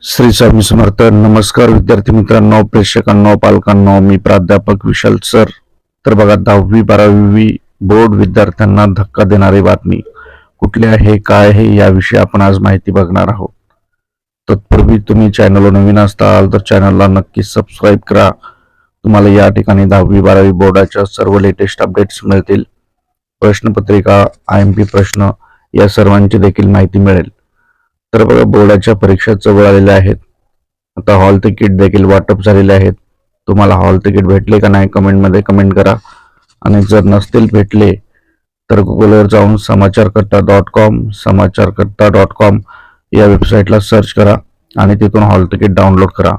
श्री स्वामी समर्थ. नमस्कार विद्यार्थी मित्रांनो, प्रेक्षकांनो, पालकांनो. मी प्राध्यापक विशाल सर. तर बघा, 10वी-12वी बोर्ड विद्यार्थ्यांना धक्का देणारी बातमी कुठली आहे, काय आहे, याविषयी आपण आज माहिती बघणार आहोत. तत्पूर्वी तुम्ही चॅनलवर नवीन असताल तर चॅनलला नक्की सबस्क्राईब करा. तुम्हाला या ठिकाणी 10वी-12वी बोर्डाच्या सर्व लेटेस्ट अपडेट्स मिळतील. प्रश्नपत्रिका, IMP प्रश्न या सर्वांची देखील माहिती मिळेल. तर बघा, बोर्डाच्या परीक्षा जवळ आलेल्या आहेत. आता हॉल तिकीट देखील वाटप झालेले आहेत. तुम्हाला हॉल तिकीट भेटले का नाही कमेंटमध्ये कमेंट करा. आणि जर नसतील भेटले तर गुगलवर जाऊन समाचारकर्ता.com या वेबसाईटला सर्च करा आणि तिथून हॉल तिकीट डाउनलोड करा.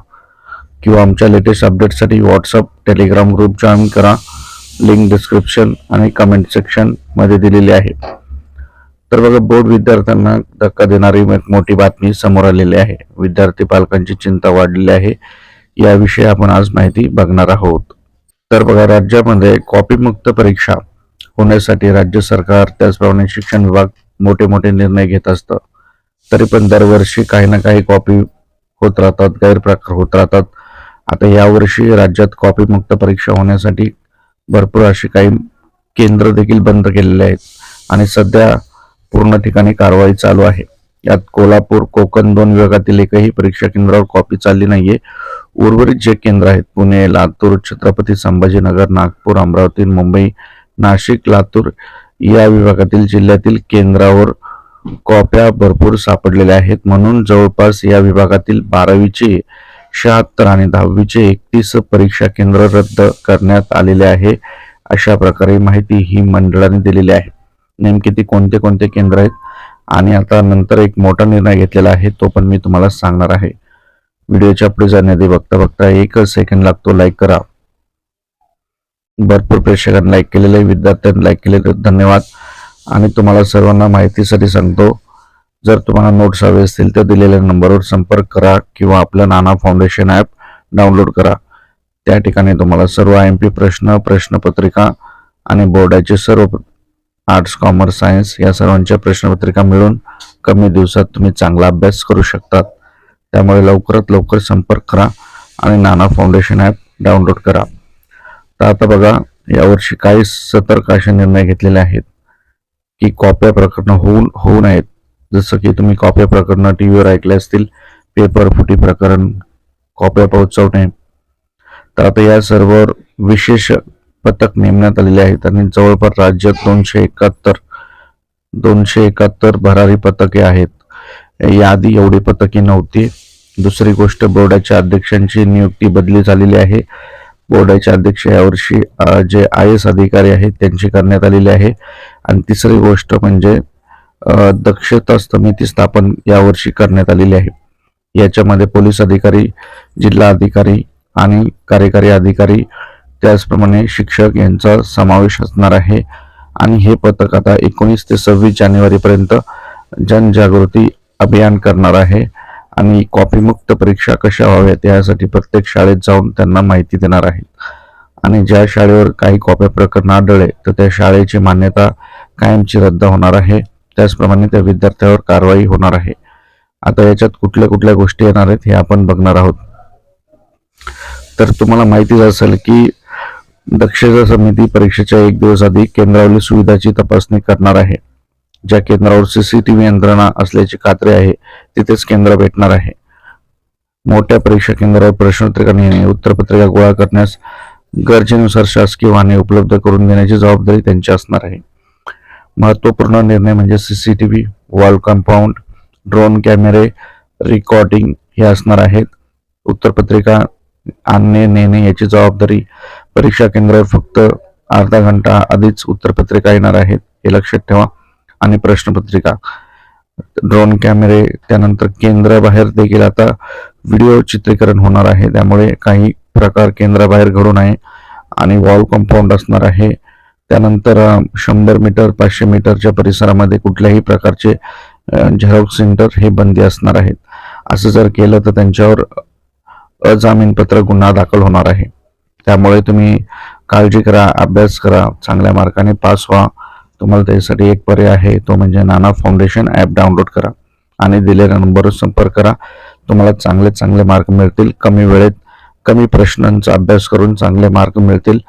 किंवा आमच्या लेटेस्ट अपडेटसाठी व्हॉट्सअप, टेलिग्राम ग्रुप जॉईन करा. लिंक डिस्क्रिप्शन आणि कमेंट सेक्शन मध्ये दिलेली आहे. तर बघा, बोर्ड विद्यार्थ्यांना धक्का देणारी एक मोठी बातमी समोर आलेली आहे. विद्यार्थी पालकांची चिंता वाढलेली आहे. याविषयी आपण आज माहिती बघणार आहोत. तर बघा, राज्यामध्ये कॉपीमुक्त परीक्षा होण्यासाठी राज्य सरकार त्याचप्रमाणे शिक्षण विभाग मोठे मोठे निर्णय घेत असतं. तरी पण दरवर्षी काही ना काही कॉपी होत राहतात, गैरप्रकार होत राहतात. आता यावर्षी राज्यात कॉपीमुक्त परीक्षा होण्यासाठी भरपूर अशी काही केंद्र देखील बंद केलेले आहेत आणि सध्या पूर्ण ठिकाणी कारवाई चालू आहे. यात कोल्हापूर, कोकण 2 विभागातील एकही परीक्षा केंद्रावर कॉपी चालली नाहीये. उर्वरित जे केंद्र आहेत, पुणे, लातूर, छत्रपती संभाजीनगर, नागपूर, अमरावती, मुंबई, नाशिक, लातूर या विभागातील जिल्ह्यातील केंद्रावर कॉप्या भरपूर सापडलेल्या आहेत. म्हणून जवळपास या विभागातील 12वीचे 76 आणि 10वीचे 31 परीक्षा केंद्र रद्द करण्यात आलेले आहे. अशा प्रकारे माहिती ही मंडळाने दिलेली आहे. नेमके ती कोणते कोणते केंद्र आहेत आणि आता नंतर एक मोठा निर्णय घेतलेला आहे, तो पण मी तुम्हाला सांगणार आहे. व्हिडिओच्या पुढे जाण्याआधी बघता एक सेकंड लागतो. लाईक करा. भरपूर प्रेक्षकांनी लाईक केलेले, विद्यार्थ्यांनी लाईक केले, धन्यवाद. आणि तुम्हाला सर्वांना माहितीसाठी सांगतो, जर तुम्हाला नोट्स हवे असतील तर दिलेल्या नंबरवर संपर्क करा किंवा आपलं नाना फाउंडेशन ॲप डाउनलोड करा. त्या ठिकाणी तुम्हाला सर्व IMP प्रश्न, प्रश्नपत्रिका आणि बोर्डाचे सर्व आर्ट्स, कॉमर्स, सायन्स या सर्वांच्या प्रश्नपत्रिका मिळून कमी दिवसात तुम्ही चांगला अभ्यास करू शकतात. त्यामुळे लवकरात लवकर संपर्क करा आणि नाना फाउंडेशन ॲप डाउनलोड करा. तर आता बघा, यावर्षी काही सतर्क असे निर्णय घेतलेले आहेत की कॉप्या प्रकरण होऊ नयेत. जसं की तुम्ही कॉप्या प्रकरण टीव्हीवर ऐकले असतील, पेपर फुटी प्रकरण, कॉप्या पोहोचवणे. तर आता या सर्व विशेष पथक नेमण्यात आलेले आहेत आणि जवळपास राज्यात 271 भरारी पथके आहेत. याआधी एवढी पथके नव्हती. दुसरी गोष्ट, बोर्डाच्या अध्यक्षांची नियुक्ती बदली झालेली आहे. बोर्डाचे अध्यक्ष यावर्षी जे IAS अधिकारी आहेत त्यांची करण्यात आलेली आहे. आणि तिसरी गोष्ट म्हणजे दक्षता समिती स्थापन यावर्षी करण्यात आलेली आहे. याच्यामध्ये पोलीस अधिकारी, जिल्हा अधिकारी आणि कार्यकारी अधिकारी, त्याचप्रमाणे शिक्षक यांचा समावेश असणार आहे. आणि हे पथक आता 19 ते 26 जानेवारीपर्यंत जनजागृती अभियान करणार आहे आणि कॉपीमुक्त परीक्षा कशा व्हाव्यात यासाठी प्रत्येक शाळेत जाऊन त्यांना माहिती देणार आहेत. आणि ज्या शाळेवर काही कॉप्या प्रकरण आढळले तर त्या शाळेची मान्यता कायमची रद्द होणार आहे. त्याचप्रमाणे त्या विद्यार्थ्यावर कारवाई होणार आहे. आता याच्यात कुठल्या कुठल्या गोष्टी येणार आहेत हे आपण बघणार आहोत. तर तुम्हाला माहितीच असेल की दक्षता समिती परीक्षेच्या 1 दिवस आधी केंद्रावरील सुविधाची तपासणी करणार आहे. ज्या केंद्रावर CCTV यंत्रणा असल्याची खात्री आहे तिथेच केंद्र भेटणार आहे. मोठ्या परीक्षा केंद्रावर प्रश्नपत्रिका नेणे, उत्तरपत्रिका गोळा करण्यास गरजेनुसार शासकीय वाहने उपलब्ध करून देण्याची जबाबदारी त्यांची असणार आहे. महत्त्वपूर्ण निर्णय म्हणजे CCTV, वॉल कंपाऊंड, ड्रोन कॅमेरे, रेकॉर्डिंग हे असणार आहेत. उत्तरपत्रिका आणणे नेणे याची जबाबदारी परीक्षा केंद्रावर फक्त अर्धा घंटा आधीच उत्तरपत्रिका येणार आहेत, हे लक्षात ठेवा. आणि प्रश्नपत्रिका, ड्रोन कॅमेरे, त्यानंतर केंद्राबाहेर देखील आता व्हिडिओ चित्रीकरण होणार आहे. त्यामुळे काही प्रकार केंद्राबाहेर घडू नये. आणि वॉल कंपाऊंड असणार आहे. त्यानंतर 100 मीटर 500 मीटरच्या परिसरामध्ये कुठल्याही प्रकारचे झेरॉक्स सेंटर हे बंदी असणार आहेत. असं जर केलं तर त्यांच्यावर अजामीनपात्र गुन्हा दाखल होणार आहे. त्यामुळे तुम्ही काळजी करा, अभ्यास करा, चांगल्या मार्काने पास व्हा. तुम्हाला त्यासाठी एक पर्याय आहे, तो म्हणजे नाना फाउंडेशन ॲप डाउनलोड करा आणि दिलेल्या नंबरवर संपर्क करा. तुम्हाला चांगले चांगले मार्क मिळतील. कमी वेळेत कमी प्रश्नांचा अभ्यास करून चांगले मार्क मिळतील.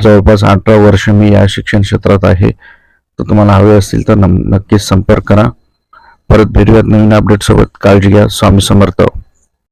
जवळपास 18 वर्ष मी या शिक्षण क्षेत्रात आहे. तर तुम्हाला हवे असतील तर नक्कीच संपर्क करा. परत भेटूयात नवीन अपडेट सोबत. काळजी घ्या. स्वामी समर्थ.